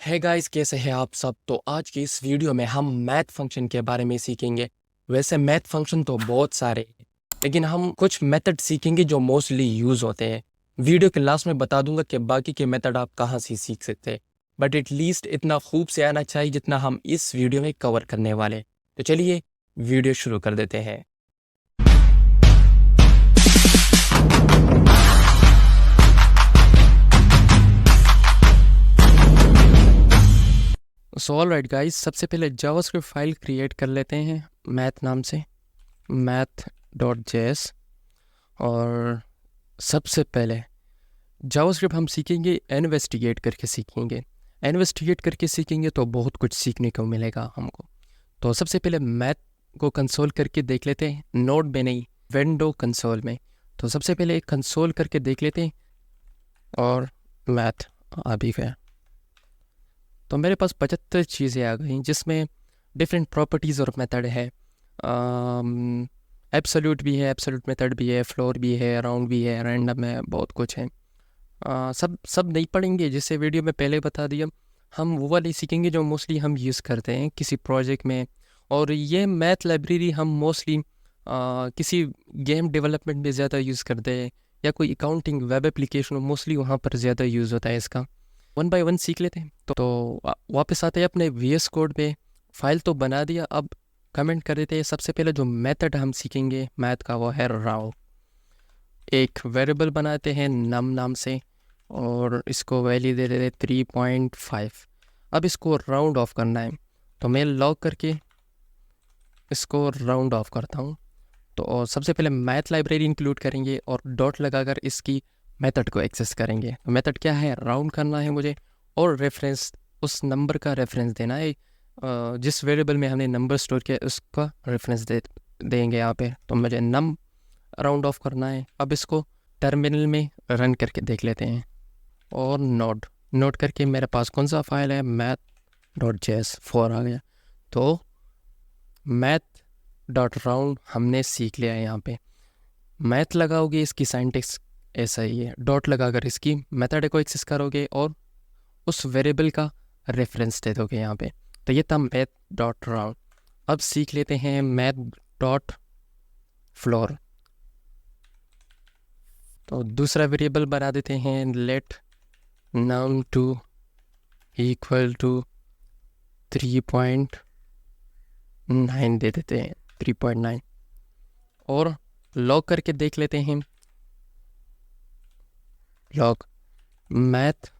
है गाइस, कैसे हैं आप सब। तो आज की इस वीडियो में हम मैथ फंक्शन के बारे में सीखेंगे। वैसे मैथ फंक्शन तो बहुत सारे हैं, लेकिन हम कुछ मेथड सीखेंगे जो मोस्टली यूज़ होते हैं। वीडियो के लास्ट में बता दूंगा कि बाकी के मेथड आप कहाँ से सीख सकते हैं, बट एटलीस्ट इतना खूब से आना चाहिए जितना हम इस वीडियो में कवर करने वाले हैं। तो चलिए वीडियो शुरू कर देते हैं। सो ऑलराइट गाइस, सबसे पहले जावास्क्रिप्ट फाइल क्रिएट कर लेते हैं मैथ नाम से, math.js। और सबसे पहले जावास्क्रिप्ट हम सीखेंगे, इन्वेस्टिगेट करके सीखेंगे। इन्वेस्टिगेट करके सीखेंगे तो बहुत कुछ सीखने को मिलेगा हमको। तो सबसे पहले मैथ को कंसोल करके देख लेते हैं, नोड में नहीं, विंडो कंसोल में। तो सबसे पहले एक कंसोल करके देख लेते हैं और मैथ आ भी गया। तो मेरे पास 75 चीज़ें आ गई जिसमें डिफरेंट प्रॉपर्टीज़ और मेथड है। एब्सोल्यूट भी है, एब्सोल्यूट मेथड भी है, फ्लोर भी है, राउंड भी है, रैंडम है, बहुत कुछ है। सब नहीं पढ़ेंगे, जिससे वीडियो में पहले बता दिया। हम वो वाली सीखेंगे जो मोस्टली हम यूज़ करते हैं किसी प्रोजेक्ट में। और ये मैथ लाइब्रेरी हम मोस्टली किसी गेम डेवलपमेंट में ज़्यादा यूज़ करते हैं, या कोई अकाउंटिंग वेब एप्लीकेशन मोस्टली वहाँ पर ज़्यादा यूज़ होता है इसका। वन बाय वन सीख लेते हैं। वापस आते हैं अपने VS कोड पे। फाइल तो बना दिया, अब कमेंट कर देते हैं। सबसे पहले जो मेथड हम सीखेंगे मैथ का वो है राउंड। एक वेरिएबल बनाते हैं नम नाम से और इसको वैल्यू दे देते 3.5। अब इसको राउंड ऑफ करना है, तो मैं लॉग करके इसको राउंड ऑफ करता हूँ। तो सबसे पहले मैथ लाइब्रेरी इंक्लूड करेंगे और डॉट लगाकर इसकी मेथड को एक्सेस करेंगे। तो मेथड क्या है, राउंड करना है मुझे, और रेफरेंस, उस नंबर का रेफरेंस देना है। जिस वेरिएबल में हमने नंबर स्टोर किया उसका रेफरेंस देंगे यहाँ पे। तो मुझे नम राउंड ऑफ करना है। अब इसको टर्मिनल में रन करके देख लेते हैं। और नोट करके मेरे पास कौन सा फाइल है, math.js4 आ गया। तो math.round हमने सीख लिया है। यहाँ पे मैथ लगाओगे, इसकी साइंटेक्स ऐसा ही है। डॉट लगाकर इसकी मेथड को एक्सेस करोगे और उस वेरिएबल का रेफरेंस दे दोगे यहाँ पे। तो ये था math.round। अब सीख लेते हैं math.floor। तो दूसरा वेरिएबल बना देते हैं, लेट num2 इक्वल टू 3.9 दे देते हैं, 3.9। और लॉग करके देख लेते हैं, लॉग मैथ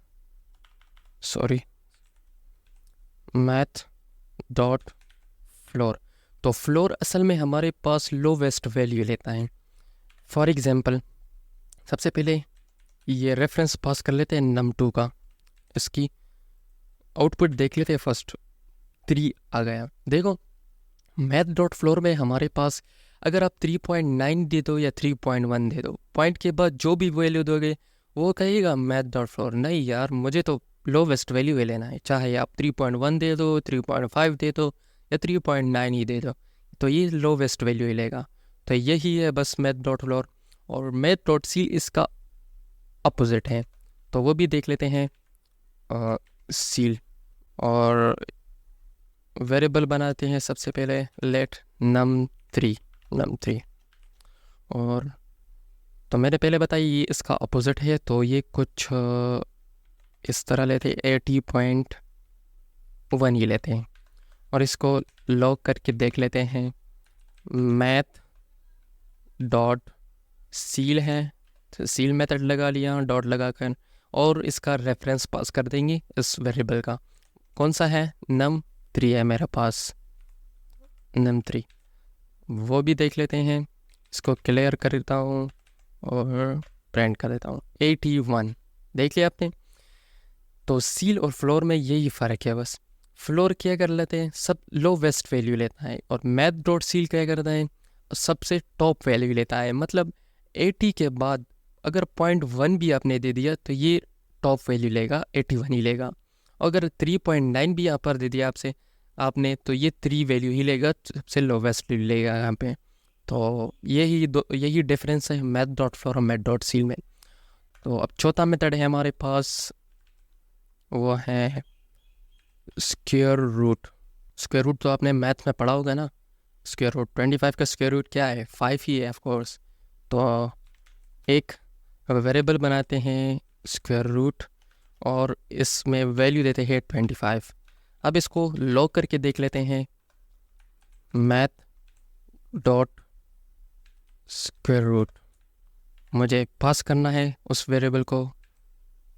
डॉट फ्लोर। तो फ्लोर असल में हमारे पास लोवेस्ट वैल्यू लेता है। फॉर एग्जांपल सबसे पहले ये रेफरेंस पास कर लेते हैं num2 का। इसकी आउटपुट देख लेते हैं, फर्स्ट 3 आ गया। देखो मैथ डॉट फ्लोर में हमारे पास अगर आप 3.9 दे दो या 3.1 दे दो, पॉइंट के बाद जो भी वैल्यू दोगे वो कहेगा मैथ डॉट फ्लोर। नहीं यार, मुझे तो लोवेस्ट वैल्यू ही लेना है, चाहे आप 3.1 दे दो, 3.5 दे दो या 3.9 ही दे दो, तो ये लोवेस्ट वैल्यू ही लेगा। तो यही है बस मैथ डॉट फ्लोर। और मैथ डॉट सी इसका अपोजिट है, तो वो भी देख लेते हैं। सील और वेरिएबल बनाते हैं सबसे पहले, लेट num3। और तो मैंने पहले बताया ये इसका अपोजिट है, तो ये कुछ इस तरह लेते हैं, 80.1 ही लेते हैं। और इसको लॉग करके देख लेते हैं, मैथ डॉट सील है, तो सील मेथड लगा लिया डॉट लगाकर, और इसका रेफरेंस पास कर देंगे इस वेरिएबल का। कौन सा है, num3 है मेरे पास, num3। वो भी देख लेते हैं, इसको क्लियर कर देता हूँ और प्रिंट कर देता हूँ, 81 देख लिया आपने। तो सील और फ्लोर में यही फ़र्क है बस। फ्लोर क्या कर लेते हैं, सब लो वेस्ट वैल्यू लेता है, और मैथ डॉट सील क्या करता है, सबसे टॉप वैल्यू लेता है। मतलब 80 के बाद अगर 0.1 भी आपने दे दिया तो ये टॉप वैल्यू लेगा, 81 ही लेगा। अगर 3.9 भी यहाँ पर दे दिया आपने तो ये 3 वैल्यू ही लेगा, सबसे लोवेस्ट वैल्यू लेगा यहाँ पे। तो यही डिफरेंस है मैथ डॉट फ्लोर और मैथ डॉट सील में। तो अब चौथा मेथड है हमारे पास, वो है स्क्वायर रूट। स्क्वायर रूट तो आपने मैथ में पढ़ा होगा ना। स्क्वायर रूट 25 का स्क्वायर रूट क्या है? 5 ही है ऑफ कोर्स। तो एक वेरिएबल बनाते हैं स्क्वायर रूट और इसमें वैल्यू देते हैं 25। अब इसको लॉग करके देख लेते हैं। मैथ डॉट स्क्वायर रूट, मुझे पास करना है उस वेरिएबल को,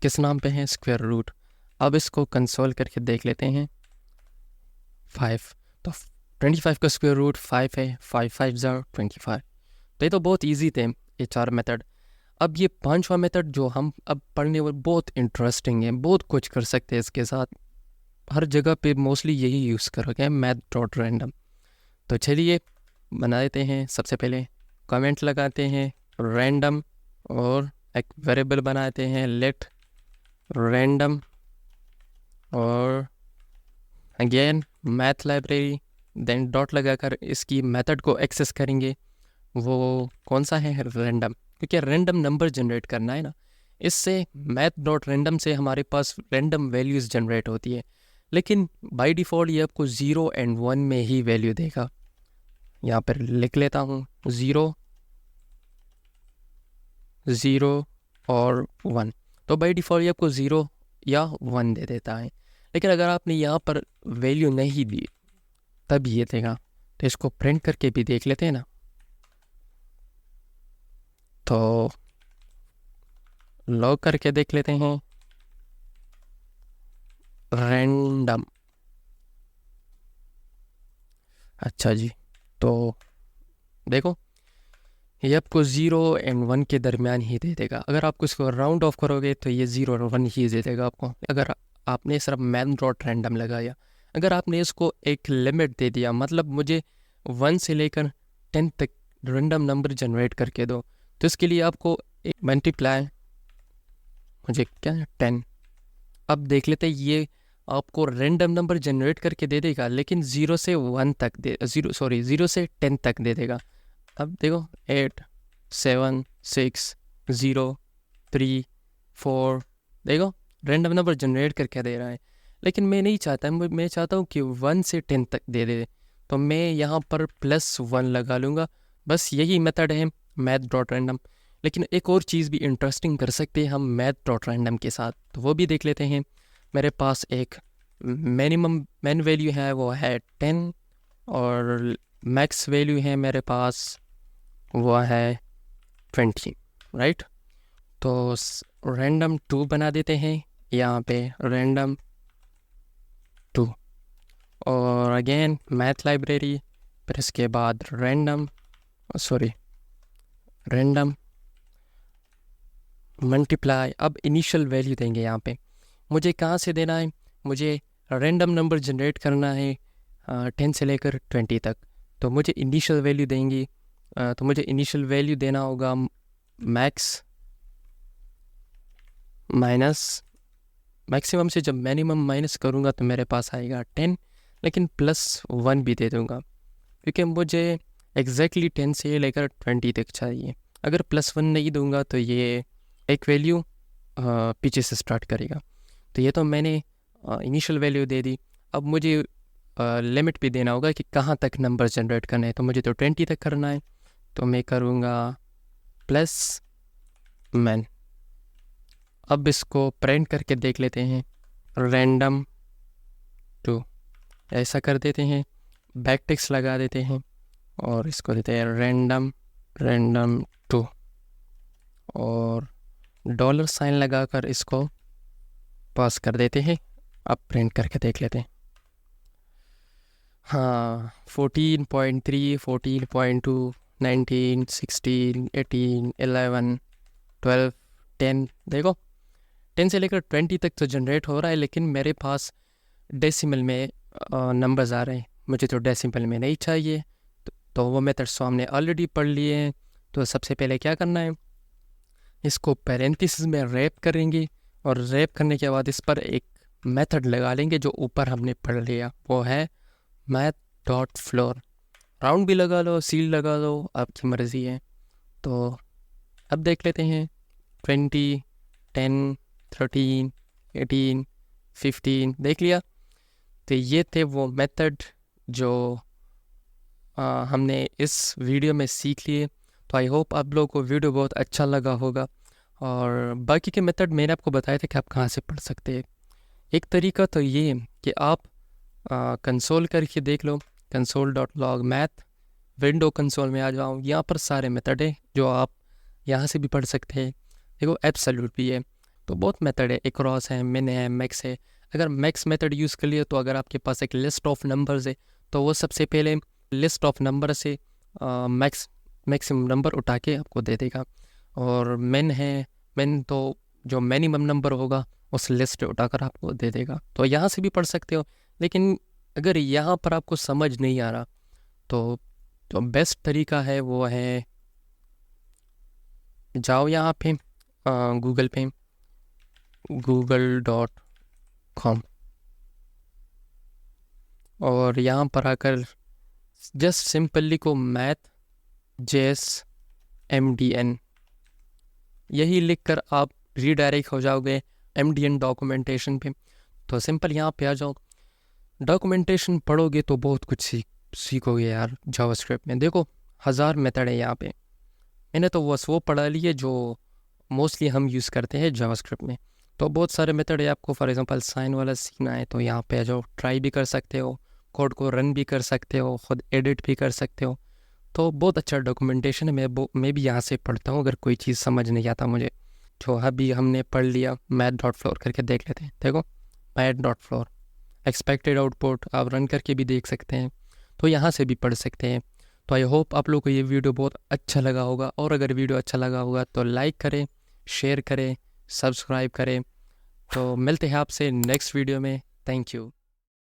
किस नाम पे है? Square root. अब इसको कंसोल करके देख लेते हैं। 5, तो 25 का स्क्वायर रूट 5 है। 5 5 ज़ार 25। तो ये तो बहुत इजी थे ये 4 मेथड। अब ये 5वां मेथड जो हम अब पढ़ने वाले बहुत इंटरेस्टिंग है, बहुत कुछ कर सकते हैं इसके साथ। हर जगह पे मोस्टली यही यूज़ करोगे, मैथ डॉट रैंडम। तो चलिए बना देते हैं। सबसे पहले कमेंट लगाते हैं रैंडम और एक वेरिएबल बनाते हैं लेट रैंडम और again math library, then dot लगाकर इसकी मेथड को एक्सेस करेंगे। वो कौन सा है? रैंडम, क्योंकि रैंडम नंबर जनरेट करना है ना। इससे मैथ डॉट रैंडम से हमारे पास रैंडम वैल्यूज़ जनरेट होती है, लेकिन बाय डिफ़ॉल्ट ये आपको 0 और 1 में ही वैल्यू देगा। यहाँ पर लिख लेता हूँ 0 0 और 1। तो बाय डिफ़ॉल्ट ये आपको 0 या 1 दे देता है, लेकिन अगर आपने यहाँ पर वैल्यू नहीं दी तब ये देगा। तो इसको प्रिंट करके भी देख लेते हैं ना। तो लॉग करके देख लेते हैं रैंडम। अच्छा जी, तो देखो ये आपको 0 और 1 के दरमियान ही दे देगा। अगर आप इसको राउंड ऑफ करोगे तो ये 0 और 1 ही दे देगा आपको। अगर आपने सिर्फ मैथ डॉट रैंडम लगाया, अगर आपने इसको एक लिमिट दे दिया, मतलब मुझे 1 से लेकर 10 तक रैंडम नंबर जनरेट करके दो, तो इसके लिए आपको एक मल्टीप्लाई, मुझे क्या है 10। अब देख लेते हैं ये आपको रैंडम नंबर जनरेट करके दे देगा, लेकिन 0 से 1 तक दे 0 से 10 तक दे देगा। अब देखो 8 7 6 0 3 4, देखो रैंडम नंबर जनरेट करके दे रहा है। लेकिन मैं नहीं चाहता, मैं चाहता हूँ कि 1 से 10 तक दे दे। तो मैं यहाँ पर +1 लगा लूँगा। बस यही मेथड है मैथ डॉट रैंडम। लेकिन एक और चीज़ भी इंटरेस्टिंग कर सकते हैं हम मैथ डॉट रैंडम के साथ, तो वो भी देख लेते हैं। मेरे पास एक मैन वैल्यू है, वो है 10, और मैक्स वैल्यू है मेरे पास वो है 20, राइट। तो रैंडम 2 बना देते हैं यहाँ पे, रैंडम 2, और अगेन मैथ लाइब्रेरी, फिर इसके बाद रैंडम मल्टीप्लाई। अब इनिशियल वैल्यू देंगे यहाँ पे। मुझे कहाँ से देना है? मुझे रैंडम नंबर जनरेट करना है 10 से लेकर 20 तक। तो मुझे इनिशियल वैल्यू देंगी, तो मुझे इनिशियल वैल्यू देना होगा मैक्स माइनस मैक्सिमम से जब मिनिमम माइनस करूँगा तो मेरे पास आएगा 10, लेकिन +1 भी दे दूँगा, क्योंकि मुझे एग्जैक्टली 10 से लेकर 20 तक चाहिए। अगर +1 नहीं दूँगा तो ये एक वैल्यू पीछे से स्टार्ट करेगा। तो ये तो मैंने इनिशियल वैल्यू दे दी। अब मुझे लिमिट भी देना होगा कि कहाँ तक नंबर जनरेट करना है। तो मुझे तो 20 तक करना है, तो मैं करूँगा +man। अब इसको प्रिंट करके देख लेते हैं रैंडम 2, ऐसा कर देते हैं, बैकटिक्स लगा देते हैं और इसको देते हैं रैंडम 2 और $साइन लगाकर इसको पास कर देते हैं। अब प्रिंट करके देख लेते हैं। हाँ, 14.3 14.2 19 16 18 11 12 10, देखो 10 से लेकर 20 तक तो जनरेट हो रहा है, लेकिन मेरे पास डेसिमल में नंबर्स आ रहे हैं। मुझे तो डेसिमल में नहीं चाहिए, तो वो मेथड्स तो हमने ऑलरेडी पढ़ लिए हैं। तो सबसे पहले क्या करना है, इसको पैरेंथेसिस में रैप करेंगे और रैप करने के बाद इस पर एक मेथड लगा लेंगे जो ऊपर हमने पढ़ लिया, वो है मैथ डॉट फ्लोर। राउंड भी लगा लो, सील लगा लो, आपकी मर्ज़ी है। तो अब देख लेते हैं 20 10 13 18 15, देख लिया। तो ये थे वो मेथड जो हमने इस वीडियो में सीख लिए। तो आई होप आप लोगों को वीडियो बहुत अच्छा लगा होगा। और बाकी के मेथड मैंने आपको बताए थे कि आप कहाँ से पढ़ सकते हैं। एक तरीका तो ये कि आप कंसोल करके देख लो, console.log मैथ, विंडो कंसोल में आ जाओ, यहाँ पर सारे मेथड है जो आप यहाँ से भी पढ़ सकते हैं। देखो एब्सोल्यूट भी है, तो बहुत मेथड है, एक्रोस है, मिन है, मैक्स है। अगर मैक्स मेथड यूज़ कर लिए तो अगर आपके पास एक लिस्ट ऑफ नंबर्स है तो वो सबसे पहले लिस्ट ऑफ नंबर से मैक्सिमम नंबर उठा के आपको दे देगा। और मिन है, मिन तो जो मिनिमम नंबर होगा उस लिस्ट से उठाकर आपको दे देगा। तो यहाँ से भी पढ़ सकते हो। लेकिन अगर यहाँ पर आपको समझ नहीं आ रहा तो जो बेस्ट तरीका है वो है, जाओ यहाँ पे गूगल पे, google.com, और यहाँ पर आकर जस्ट सिंपल लिखो मैथ JSMDN। यही लिखकर आप रीडायरेक्ट हो जाओगे MDN डॉक्यूमेंटेशन पे। तो सिंपल यहाँ पे आ जाओ, डॉक्यूमेंटेशन पढ़ोगे तो बहुत कुछ सीखोगे यार। जावास्क्रिप्ट में देखो 1000 मेथड है यहाँ पे। मैंने तो बस वो पढ़ा लिए जो मोस्टली हम यूज़ करते हैं जावास्क्रिप्ट में। तो बहुत सारे मेथड है, आपको फॉर एग्जांपल साइन वाला सीखना है तो यहाँ पे आ जाओ, ट्राई भी कर सकते हो, कोड को रन भी कर सकते हो, खुद एडिट भी कर सकते हो। तो बहुत अच्छा डॉक्यूमेंटेशन है। मैं भी यहाँ से पढ़ता हूँ अगर कोई चीज़ समझ नहीं आता मुझे। जो अभी हमने पढ़ लिया math.floor करके देख लेते हैं। देखो math.floor, एक्सपेक्टेड आउटपुट आप रन करके भी देख सकते हैं। तो यहाँ से भी पढ़ सकते हैं। तो आई होप आप लोगों को ये वीडियो बहुत अच्छा लगा होगा। और अगर वीडियो अच्छा लगा होगा तो लाइक करें, शेयर करें, सब्सक्राइब करें। तो मिलते हैं आपसे नेक्स्ट वीडियो में। Thank you.